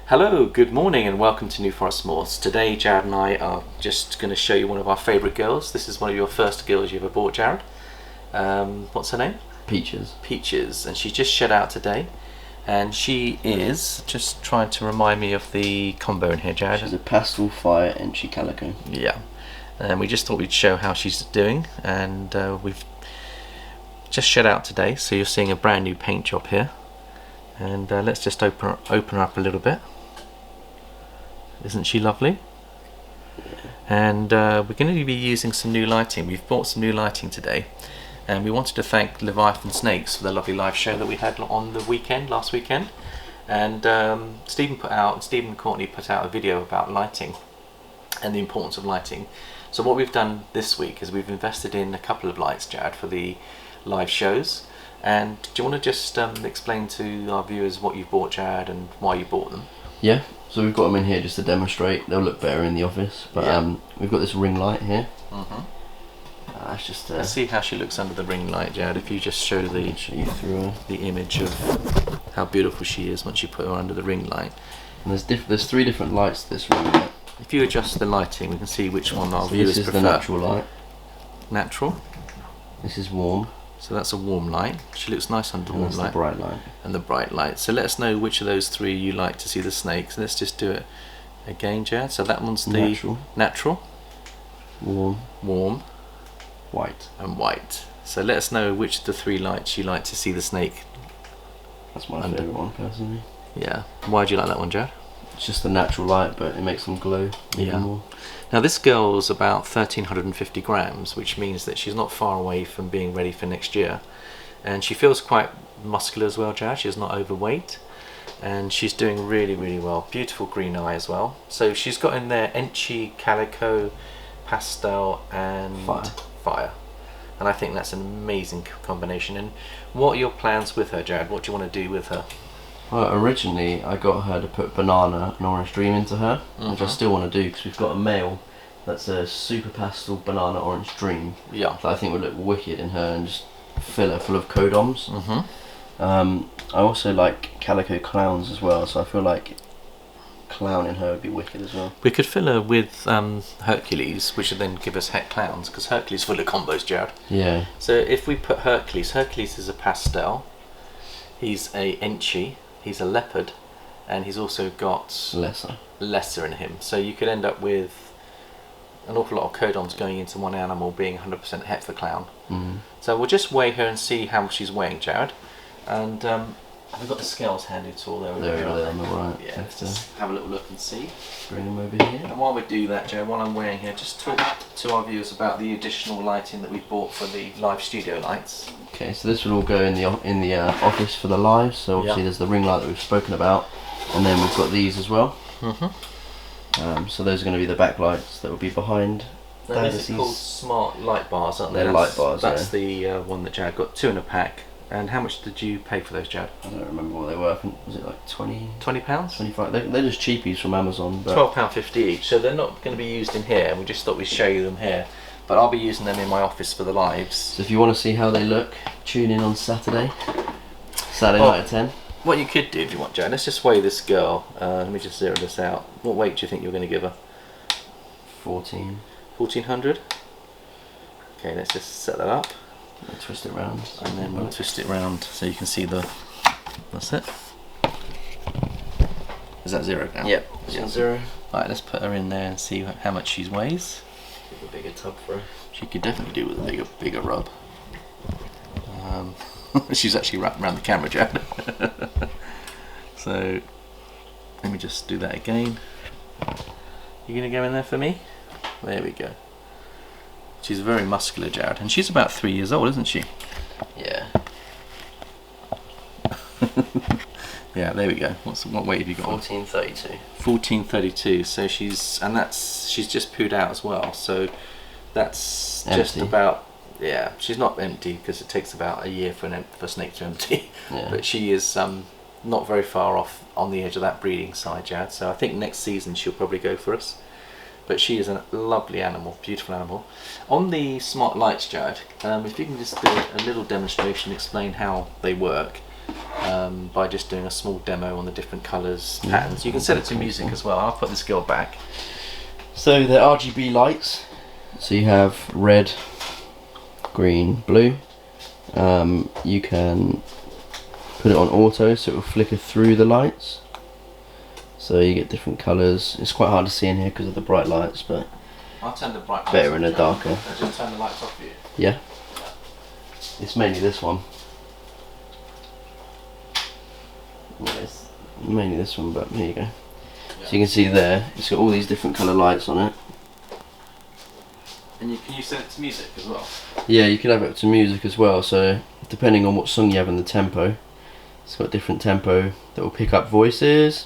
Hello, good morning and welcome to New Forest Morphs. Today Jared and I are just going to show you one of our favourite girls. This is one of your first girls you ever bought, Jared. What's her name? Peaches. Peaches, and she just shed out today. And she is, just trying to remind me of the combo in here, Jared. She's a pastel fire Enchi calico. Yeah, and we just thought we'd show how she's doing, and we've just shed out today, so you're seeing a brand new paint job here. And let's just open her up a little bit. Isn't she lovely? Yeah. And we're going to be using some new lighting. We've bought some new lighting today, and we wanted to thank Leviathan Snakes for the lovely live show that we had on the weekend, last weekend. And Stephen and Courtney put out a video about lighting and the importance of lighting. So what we've done this week is we've invested in a couple of lights, Jared, for the live shows. And do you want to just explain to our viewers what you've bought, Jared, and why you bought them? Yeah, so we've got them in here just to demonstrate. They'll look better in the office, but yeah. We've got this ring light here. It's just let's see how she looks under the ring light, Jared. If you just show the image of how beautiful she is once you put her under the ring light. And there's three different lights to this ring light. If you adjust the lighting, we can see which one our viewers prefer. This is the natural light. Natural. This is warm. So that's a warm light. She looks nice under the warm light. The bright light. And the bright light. So let us know which of those three you like to see the snakes. Let's just do it again, Jared. So that one's the natural. Warm. White. And white. So let us know which of the three lights you like to see the snake. That's my favourite one, personally. Yeah. Why do you like that one, Jared? It's just the natural light, but it makes them glow even more. Now this girl's about 1,350 grams, which means that she's not far away from being ready for next year. And she feels quite muscular as well, Jared. She's not overweight. And she's doing really, really well. Beautiful green eye as well. So she's got in there Enchi, Calico, Pastel and Fire. And I think that's an amazing combination. And what are your plans with her, Jared? What do you want to do with her? Well, originally I got her to put banana and orange dream into her, which I still want to do because we've got a male that's a super pastel banana orange dream. Yeah. That I think would look wicked in her and just fill her full of codoms. I also like calico clowns as well, so I feel like clown in her would be wicked as well. We could fill her with Hercules, which would then give us het clowns, because Hercules is full of combos, Jared. Yeah. So if we put Hercules is a pastel, he's a Enchi, he's a leopard, and he's also got lesser in him. So you could end up with an awful lot of codons going into one animal being 100% het for clown. So we'll just weigh her and see how much she's weighing, Jared. And we've got the scales handy tool there. They're on the right. Yeah, let's just have a little look and see. Bring them over here. And while we do that, Jared, while I'm weighing here, just talk to our viewers about the additional lighting that we've bought for the live studio lights. Okay, so this will all go in the office for the live. So obviously there's the ring light that we've spoken about, and then we've got these as well. So those are going to be the backlights that will be behind. Now this is called smart light bars, aren't they? They're light bars. That's the one that Jared got, 2 in a pack. And how much did you pay for those, Jared? I don't remember what they were. I think, was it like 20? £20? 25. They're just cheapies from Amazon. But £12.50 each. So they're not going to be used in here. We just thought we'd show you them here. But I'll be using them in my office for the lives. So if you want to see how they look, tune in on Saturday night at 10. What you could do if you want, Jared, let's just weigh this girl. Let me just zero this out. What weight do you think you're going to give her? 14. 1400? Okay, let's just set that up. We'll twist it round. And then we'll twist it round so you can see that's it. Is that zero now? Yep, it's 0. Alright, let's put her in there and see how much she weighs. Give a bigger tub for her. She could definitely do with a bigger rub. She's actually wrapped around the camera, Jared. So let me just do that again. You gonna go in there for me? There we go. She's very muscular, Jared, and she's about 3 years old, isn't she? Yeah. Yeah, there we go. What weight have you got? 1432. 1432. So she's just pooed out as well. So that's empty. Just about, yeah. She's not empty because it takes about a year for a snake to empty. Yeah. But she is not very far off on the edge of that breeding side, Jared. So I think next season she'll probably go for us. But she is a lovely animal, beautiful animal. On the smart lights, Jared, if you can just do a little demonstration, explain how they work. by just doing a small demo on the different colours, patterns. You can set it to music as well. I'll put this girl back. So they're RGB lights. So you have red, green, blue. You can put it on auto so it will flicker through the lights. So you get different colours. It's quite hard to see in here because of the bright lights, but I'll turn the bright lights better in the darker. I'll just turn the lights off for you. Yeah. It's mainly this one. Yeah, it's mainly this one, but here you go. Yeah. So you can see there, it's got all these different colour lights on it. And can you set it to music as well? Yeah, you can have it to music as well, so depending on what song you have in the tempo, it's got different tempo that will pick up voices.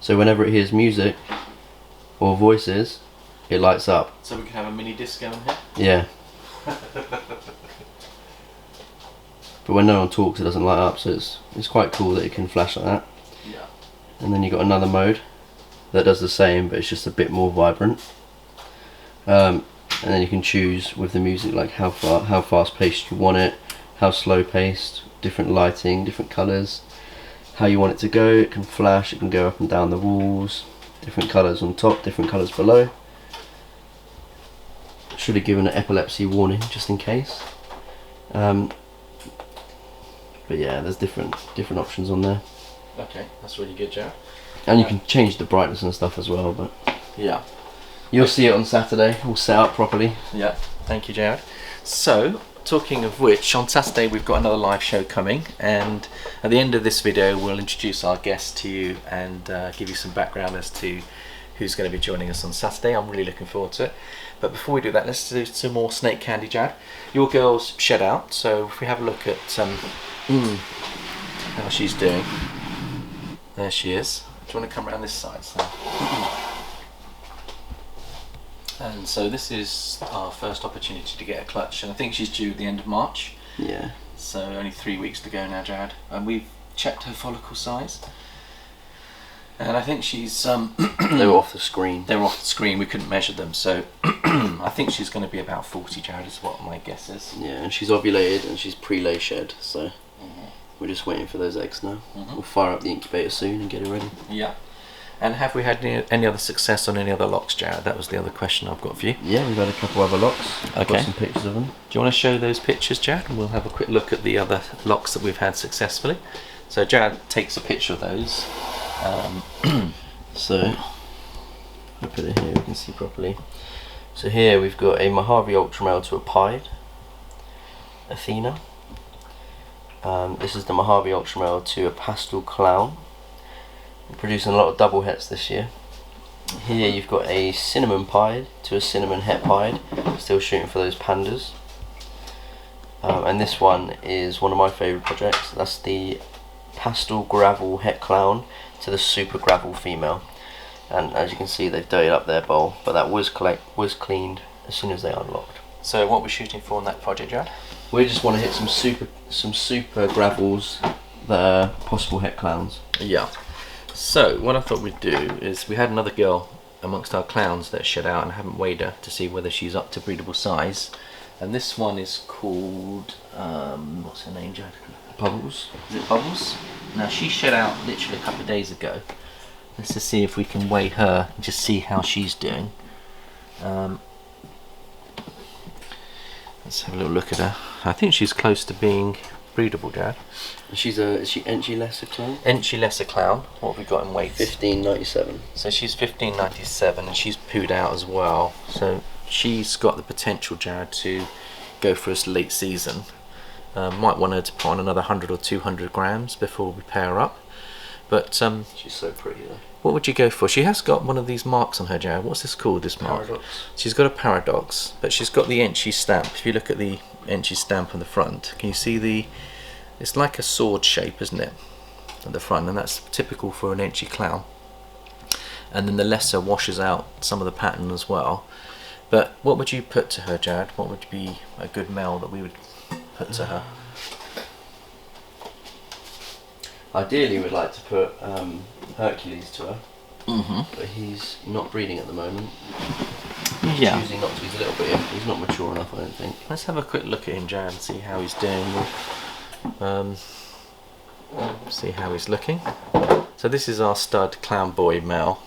So whenever it hears music or voices, it lights up. So we can have a mini disco in here? Yeah. But when no one talks, it doesn't light up, so it's quite cool that it can flash like that. Yeah. And then you've got another mode that does the same, but it's just a bit more vibrant. And then you can choose with the music like how fast paced you want it, how slow paced, different lighting, different colours, how you want it to go. It can flash, it can go up and down the walls, different colours on top, different colours below. Should have given an epilepsy warning just in case. But yeah, there's different options on there. Okay, that's really good, Joe. And you can change the brightness and stuff as well, but yeah. You'll see it on Saturday, all set up properly. Yeah, thank you, Jared. So, talking of which, on Saturday we've got another live show coming, and at the end of this video we'll introduce our guest to you and give you some background as to who's going to be joining us on Saturday. I'm really looking forward to it. But before we do that, let's do some more snake candy, Jared. Your girl's shed out, so if we have a look at how she's doing. There she is. Do you want to come around this side? So. And so this is our first opportunity to get a clutch, and I think she's due at the end of March. Yeah. So only 3 weeks to go now, Jared. And we've checked her follicle size, and I think she's they were off the screen. They were off the screen. We couldn't measure them, so I think she's going to be about 40, Jared, is what my guess is. Yeah, and she's ovulated and she's pre-lay shed, so we're just waiting for those eggs now. We'll fire up the incubator soon and get it ready. Yeah. And have we had any other success on any other locks, Jared? That was the other question I've got for you. Yeah, we've had a couple other locks. I've Okay. got some pictures of them. Do you want to show those pictures, Jared? And we'll have a quick look at the other locks that we've had successfully. So Jared takes a picture of those. So, I'll put it here, we can see properly. So here we've got a Mojave Ultramale to a Pied, Athena. This is the Mojave Ultramale to a Pastel Clown. We're producing a lot of double hets this year. Here you've got a Cinnamon Pied to a Cinnamon Het Pied, still shooting for those pandas. And this one is one of my favourite projects. That's the Pastel Gravel Het Clown to the Super Gravel Female. And as you can see, they've dirtied up their bowl, but that was cleaned as soon as they unlocked. So what we're shooting for on that project, Jared? We just want to hit some super gravels that are possible Het Clowns. Yeah. So what I thought we'd do is, we had another girl amongst our clowns that shed out and I haven't weighed her to see whether she's up to breedable size. And this one is called, what's her name, Jared? Bubbles. Is it Bubbles? Now she shed out literally a couple of days ago. Let's just see if we can weigh her and just see how she's doing. Let's have a little look at her. I think she's close to being breedable, Jared. Is she Enchi Lesser Clown? Enchi Lesser Clown. What have we got in weights? 1597. So she's 1597 and she's pooed out as well. So she's got the potential, Jared, to go for us late season. Might want her to put on another 100 or 200 grams before we pair her up. But she's so pretty though. What would you go for? She has got one of these marks on her, Jared. What's this called, this mark? Paradox. She's got a paradox, but she's got the Enchi stamp. If you look at the Enchi stamp on the front, can you see the... It's like a sword shape, isn't it? At the front, and that's typical for an Enchi clown. And then the lesser washes out some of the pattern as well. But what would you put to her, Jared? What would be a good male that we would put to her? Ideally, we'd like to put Hercules to her, but he's not breeding at the moment. Yeah. He's choosing not to. He's a little bit. He's not mature enough, I don't think. Let's have a quick look at him, Jared, and see how he's doing. See how he's looking. So this is our stud clown boy male.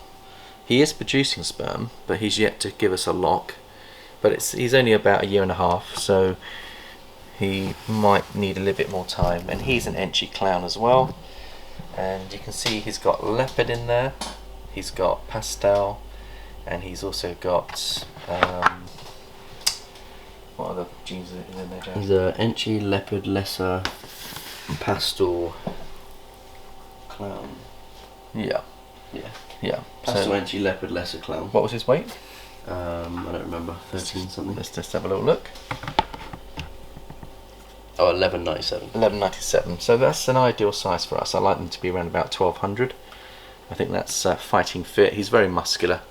He is producing sperm, but he's yet to give us a lock. But he's only about 1.5 years, so he might need a little bit more time. And he's an enchy clown as well. And you can see he's got leopard in there. He's got pastel, and he's also got what other genes are in there, Jack? He's a enchy, leopard, lesser, pastel clown. Yeah. Yeah. Yeah. Pastel, So, enchy, leopard, lesser clown. what was his weight? I don't remember. 13 something. Let's just have a little look. Oh, 11.97. 11.97. So that's an ideal size for us. I like them to be around about 1200. I think that's fighting fit. He's very muscular,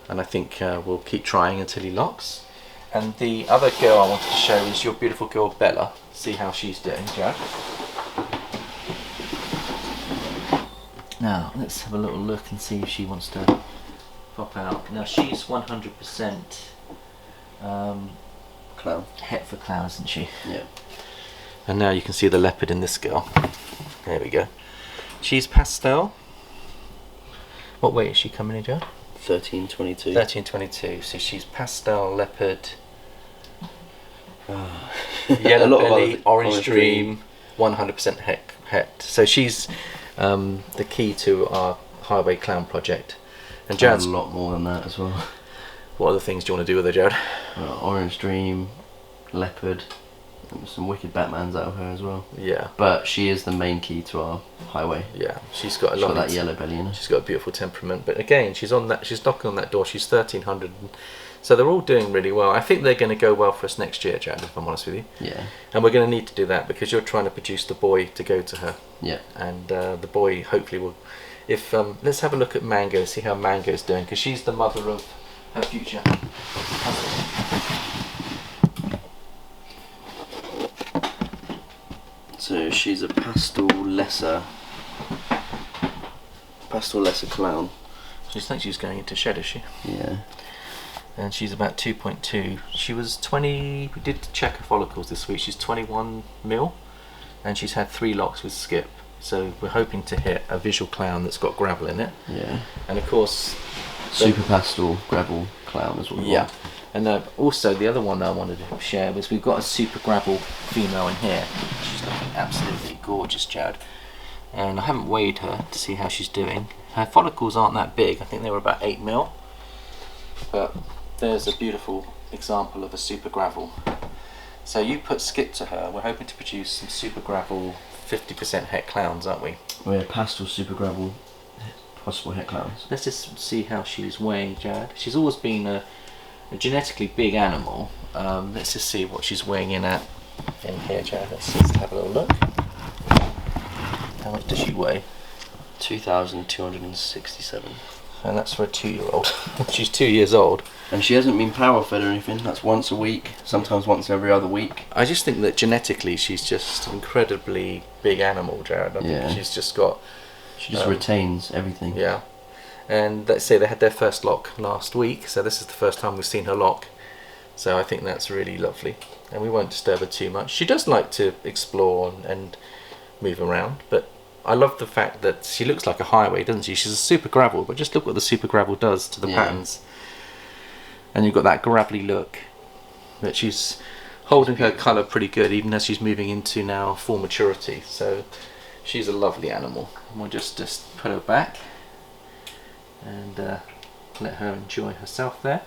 and I think we'll keep trying until he locks. And the other girl I wanted to show is your beautiful girl Bella. See how she's doing, Jack. Now let's have a little look and see if she wants to pop out. Now she's 100% Clown. het for clown, isn't she? Yeah. And now you can see the leopard in this girl. There we go. She's pastel. What weight is she coming in, Joe? 13.22. 13.22. So she's pastel, leopard, A yellow lot of belly, other- orange dream, 100% het. So she's the key to our highway clown project. And A Jared's, lot more than that as well. what other things do you want to do with her, Jared? Orange dream, leopard, and some wicked Batmans out of her as well. Yeah, But she is the main key to our highway. yeah. She's got a She's lot got of that yellow belly in her. She's got a beautiful temperament, but again, she's knocking on that door. She's 1300, so they're all doing really well. I think they're going to go well for us next year, Jared, if I'm honest with you. Yeah. And we're going to need to do that because you're trying to produce the boy to go to her, Yeah. and the boy hopefully will. If let's have a look at Mango, see how Mango's doing, because she's the mother of her future husband. So she's a pastel lesser clown. She thinks she's going into shed, is she? Yeah. And she's about 2.2. She was 20. We did check her follicles this week. She's 21 mil, and she's had 3 locks with skip. So we're hoping to hit a visual clown that's got gravel in it. Yeah. And of course, Super pastel gravel clown as well. yeah. And also the other one that I wanted to share was we've got a super gravel female in here. She's looking absolutely gorgeous, Jared. And I haven't weighed her to see how she's doing. Her follicles aren't that big. I think they were about 8 mil. But there's a beautiful example of a super gravel. So you put skip to her. We're hoping to produce some super gravel 50% het clowns, aren't we? We're pastel super gravel possible het clowns. Let's just see how she's weighing, Jared. She's always been a genetically big animal. Let's just see what she's weighing in at in here, Jared. Let's just have a little look. How much does she weigh? 2,267. And that's for a 2-year-old. She's 2 years old. And she hasn't been power fed or anything. That's once a week, sometimes once every other week. I just think that genetically she's just an incredibly big animal, Jared. I Yeah. think she's just got... She just retains everything. Yeah. And let's say they had their first lock last week, so this is the first time we've seen her lock. So I think that's really lovely. And we won't disturb her too much. She does like to explore and move around, but I love the fact that she looks like a highway, doesn't she? She's a super gravel, but just look what the super gravel does to the patterns. And you've got that gravelly look. But she's holding her colour pretty good, even as she's moving into now full maturity. So she's a lovely animal. And we'll just put her back and let her enjoy herself there.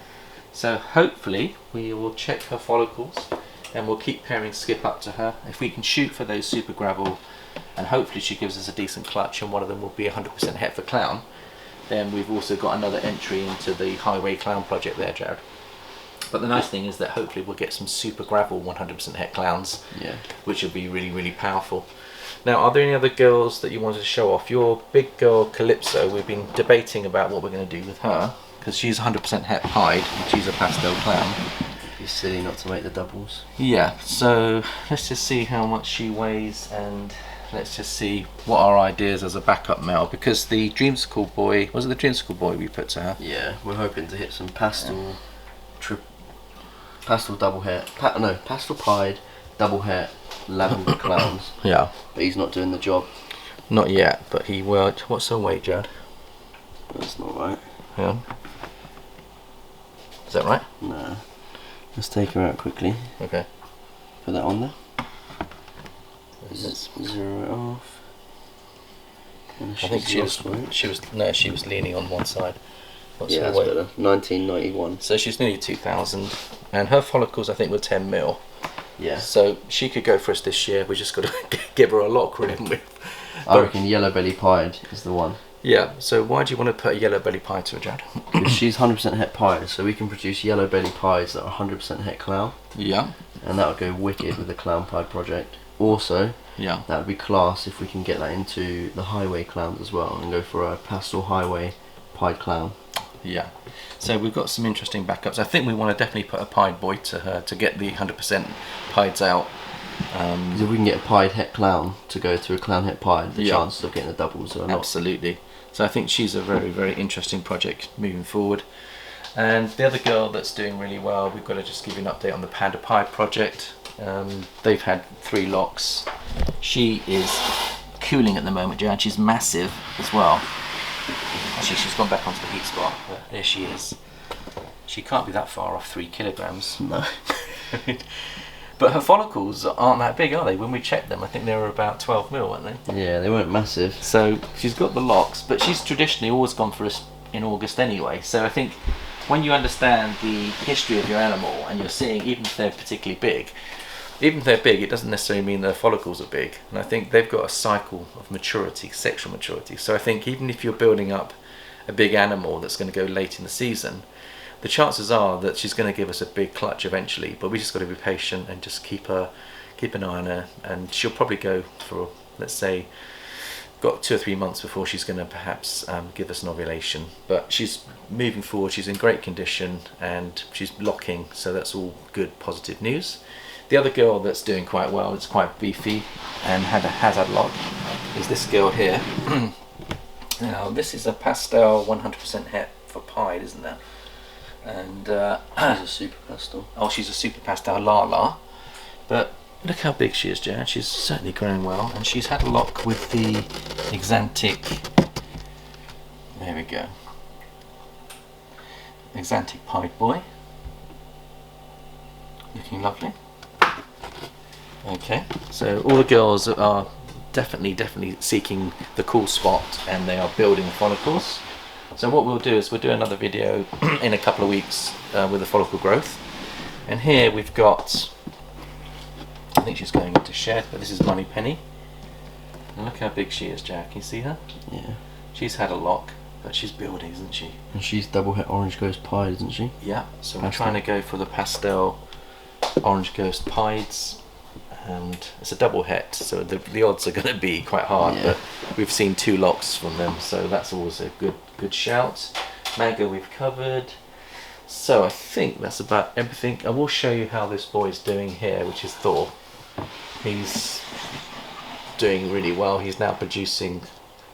So hopefully we will check her follicles and we'll keep pairing skip up to her. If we can shoot for those super gravel, and hopefully she gives us a decent clutch and one of them will be 100% het for clown, then we've also got another entry into the highway clown project there, Jared. But the nice thing is that hopefully we'll get some super gravel 100% het clowns, which will be really, really powerful. Now, are there any other girls that you wanted to show off? Your big girl Calypso, we've been debating about what we're going to do with her, because she's 100% het pied and she's a pastel clown. It'd be silly not to make the doubles. Yeah, so let's just see how much she weighs and let's just see what our ideas as a backup male, because the Dreamsicle boy, was it the Dreamsicle boy we put to her? Yeah, we're hoping to hit some pastel, pastel double het, pastel pied, double het, lavender clowns. Yeah. But he's not doing the job. Not yet, but he will. What's her weight, Jad? That's not right. Hang on. Is that right? No. Let's take her out quickly. Okay. Put that on there. Zero it off. I think she was leaning on one side. What's yeah, her that's weight? better. 1991. So she's nearly 2,000, and her follicles I think were 10 mil. Yeah. So she could go for us this year. We just got to give her a lock in with. I reckon yellow belly pied is the one. Yeah. So why do you want to put a yellow belly pie to her, Jad? Because she's 100% het pied, so we can produce yellow belly pies that are 100% het clown. Yeah. And that would go wicked with the clown pie project. Also, yeah, that would be class if we can get that into the highway clowns as well and go for a pastel highway pied clown. Yeah. So we've got some interesting backups. I think we want to definitely put a pied boy to her to get the 100% pieds out. Because if we can get a pied het clown to go to a clown het pied, the chances of getting the doubles are a lot. Absolutely. So I think she's a very, very interesting project moving forward. And the other girl that's doing really well, we've got to just give you an update on the Panda Pie project. They've had 3 locks. She is cooling at the moment, Jan. She's massive as well. Actually, she's gone back onto the heat spot, but there she is. She can't be that far off 3 kilograms. No. But her follicles aren't that big, are they? When we checked them, I think they were about 12 mil, weren't they? Yeah, they weren't massive. So she's got the locks, but she's traditionally always gone for us in August anyway. So I think when you understand the history of your animal and you're seeing, even if they're particularly big, even if they're big, it doesn't necessarily mean their follicles are big. And I think they've got a cycle of maturity, sexual maturity. So I think even if you're building up a big animal that's going to go late in the season, the chances are that she's going to give us a big clutch eventually. But we just got to be patient and just keep an eye on her. And she'll probably go for, let's say, got 2 or 3 months before she's going to perhaps give us an ovulation. But she's moving forward. She's in great condition and she's locking. So that's all good, positive news. The other girl that's doing quite well, it's quite beefy and has had lock, is this girl here. Now this is a pastel 100% het for pied, isn't that? And she's a super pastel. Oh, she's a super pastel Lala. But look how big she is, Jan. She's certainly growing well, and she's had a lock with the Exantic. There we go. Exantic pied boy. Looking lovely. Okay, so all the girls are definitely seeking the cool spot, and they are building follicles. So what we'll do is we'll do another video in a couple of weeks with the follicle growth. And here we've got, I think she's going into shed, but this is Money Penny. And look how big she is, Jack. Can you see her? Yeah. She's had a lock, but she's building, isn't she? And she's double het orange ghost pied, isn't she? Yeah. So we're trying to go for the pastel orange ghost pieds. And it's a double het, so the odds are going to be quite hard, yeah. But we've seen 2 locks from them, so that's always a good shout. Mango we've covered, so I think that's about everything. I will show you how this boy's doing here, which is Thor. He's doing really well. He's now producing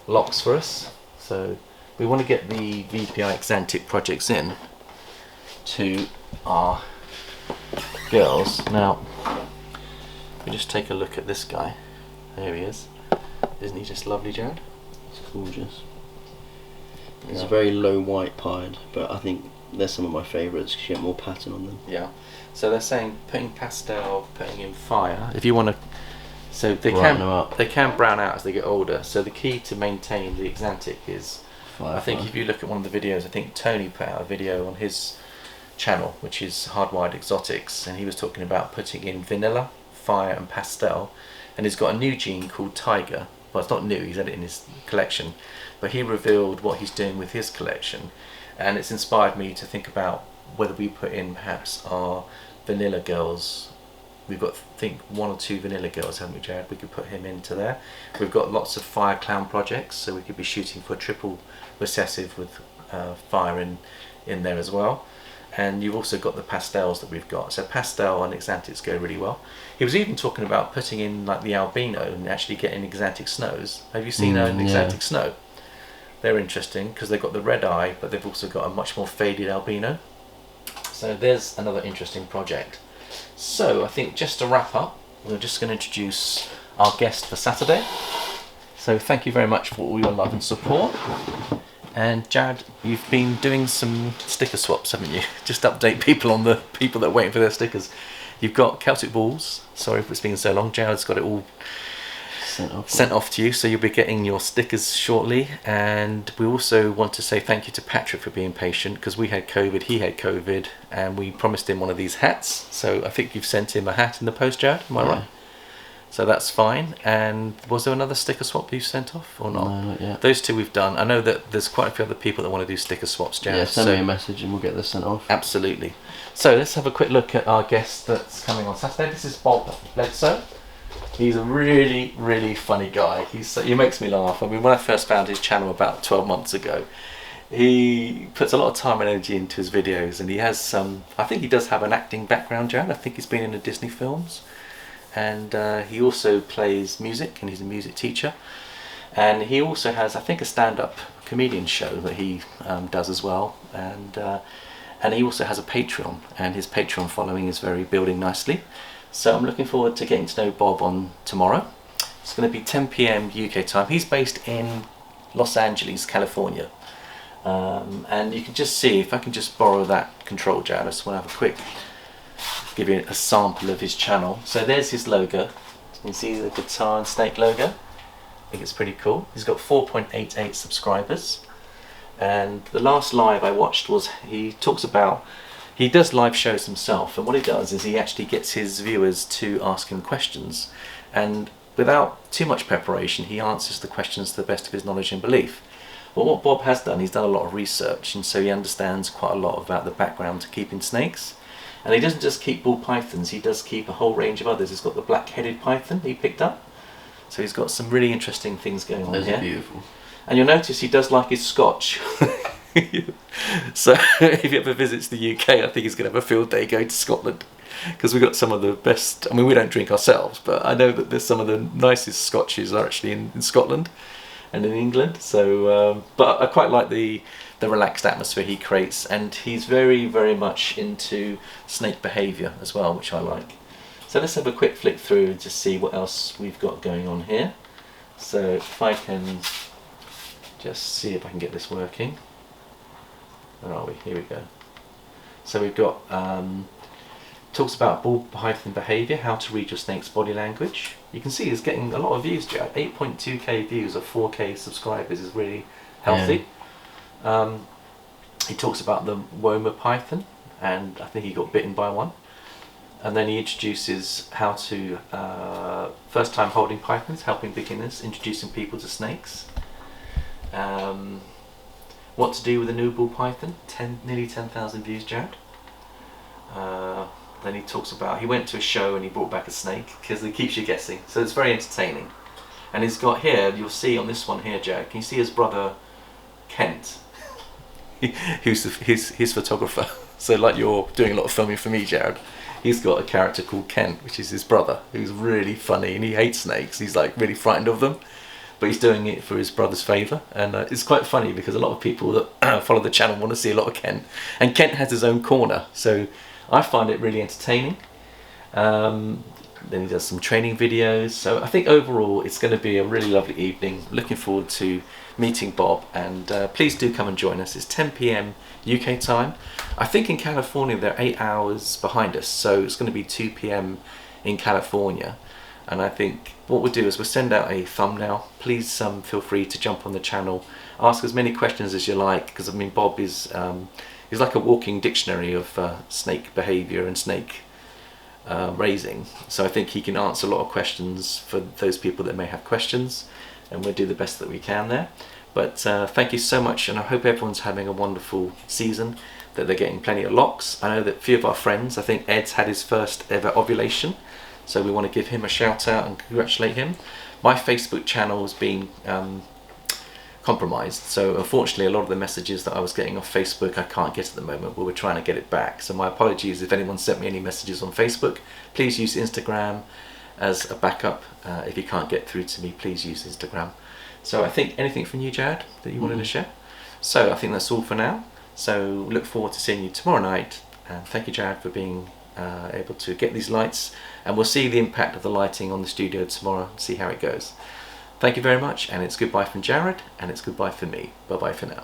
locks for us, so we want to get the VPI Exantic projects in to our girls. Now we just take a look at this guy. There he is. Isn't he just lovely, Jared? It's gorgeous. It's a very low white pied, but I think they're some of my favourites because you get more pattern on them. Yeah. So they're saying putting pastel, putting in fire. If you want to, so they can brown out as they get older. So the key to maintain the Exantic is fire. I think if you look at one of the videos, I think Tony put out a video on his channel, which is Hardwired Exotics, and he was talking about putting in vanilla, fire and pastel, and he's got a new gene called Tiger. Well, it's not new, he's had it in his collection, but he revealed what he's doing with his collection, and it's inspired me to think about whether we put in perhaps our vanilla girls. We've got, I think, 1 or 2 vanilla girls, haven't we, Jared? We could put him into there. We've got lots of fire clown projects, so we could be shooting for triple recessive with fire in there as well. And you've also got the pastels that we've got. So pastel and Exantics go really well. He was even talking about putting in like the albino and actually getting Exantic snows. Have you seen an Exantic snow? They're interesting because they've got the red eye, but they've also got a much more faded albino. So there's another interesting project. So I think just to wrap up, we're just going to introduce our guest for Saturday. So thank you very much for all your love and support. And Jared, you've been doing some sticker swaps, haven't you? Just update people on the people that are waiting for their stickers. You've got Celtic balls. Sorry for it's been so long. Jared's got it all sent off to you, so you'll be getting your stickers shortly. And we also want to say thank you to Patrick for being patient, because we had COVID, he had COVID, and we promised him one of these hats. So I think you've sent him a hat in the post, Jared, am I right? So that's fine. And was there another sticker swap you've sent off or not? No, not yet. Those two we've done. I know that there's quite a few other people that want to do sticker swaps, Jared. Yeah, send me a message and we'll get this sent off. Absolutely. So let's have a quick look at our guest that's coming on Saturday. This is Bob Bledsoe. He's a really, really funny guy. He makes me laugh. I mean, when I first found his channel about 12 months ago, he puts a lot of time and energy into his videos, and he has some, I think he does have an acting background, Jared. I think he's been in the Disney films. And he also plays music, and he's a music teacher. And he also has, I think, a stand-up comedian show that he does as well. And he also has a Patreon, and his Patreon following is building nicely. So I'm looking forward to getting to know Bob on tomorrow. It's going to be 10 PM UK time. He's based in Los Angeles, California. And you can just see, if I can just borrow that control, Jared, I just want to have a quick, give you a sample of his channel. So there's his logo. You can see the guitar and snake logo. I think it's pretty cool. He's got 4.88 subscribers. And the last live I watched was, he does live shows himself, and what he does is he actually gets his viewers to ask him questions, and without too much preparation he answers the questions to the best of his knowledge and belief. Well, what Bob has done, he's done a lot of research, and so he understands quite a lot about the background to keeping snakes. And he doesn't just keep ball pythons, he does keep a whole range of others. He's got the black-headed python he picked up, so he's got some really interesting things going on here. Those are beautiful. And you'll notice he does like his scotch. So if he ever visits the UK, I think he's going to have a field day going to Scotland, because we've got some of the best, I mean, we don't drink ourselves, but I know that there's some of the nicest scotches are actually in Scotland and in England. So but I quite like the relaxed atmosphere he creates, and he's very, very much into snake behaviour as well, which I like. So let's have a quick flick through and just see what else we've got going on here. So if I can just see if I can get this working. Where are we? Here we go. So we've got talks about ball python behaviour, how to read your snake's body language. You can see he's getting a lot of views, Jared. 8.2k views of 4k subscribers is really healthy. Yeah. He talks about the Woma python, and I think he got bitten by one. And then he introduces how to first time holding pythons, helping beginners, introducing people to snakes. What to do with a new ball python, nearly 10,000 views, Jared. Then he talks about, he went to a show and he brought back a snake, because it keeps you guessing, so it's very entertaining. And he's got here, you'll see on this one here, Jared, can you see his brother Kent, who's his photographer? So like you're doing a lot of filming for me, Jared, he's got a character called Kent, which is his brother, who's really funny, and he hates snakes, he's like really frightened of them. But he's doing it for his brother's favour, and it's quite funny because a lot of people that follow the channel want to see a lot of Kent, and Kent has his own corner, so I find it really entertaining. Then he does some training videos, so I think overall it's going to be a really lovely evening. Looking forward to meeting Bob, and please do come and join us. It's 10 PM UK time. I think in California they're 8 hours behind us, so it's going to be 2 PM in California. And I think what we'll do is we'll send out a thumbnail. Please feel free to jump on the channel, ask as many questions as you like, because I mean Bob is he's like a walking dictionary of snake behaviour and snake raising. So I think he can answer a lot of questions for those people that may have questions, and we'll do the best that we can there. But thank you so much, and I hope everyone's having a wonderful season, that they're getting plenty of locks. I know that a few of our friends, I think Ed's had his first ever ovulation, so we want to give him a shout out and congratulate him. My Facebook channel has been compromised, so unfortunately a lot of the messages that I was getting off Facebook I can't get at the moment, but we're trying to get it back. So my apologies if anyone sent me any messages on Facebook. Please use Instagram as a backup. If you can't get through to me, please use Instagram. So I think anything from you, Jared, that you wanted to share? So I think that's all for now. So look forward to seeing you tomorrow night, and thank you, Jared, for being able to get these lights, and we'll see the impact of the lighting on the studio tomorrow, see how it goes. Thank you very much, and it's goodbye from Jared, and it's goodbye for me. Bye bye for now.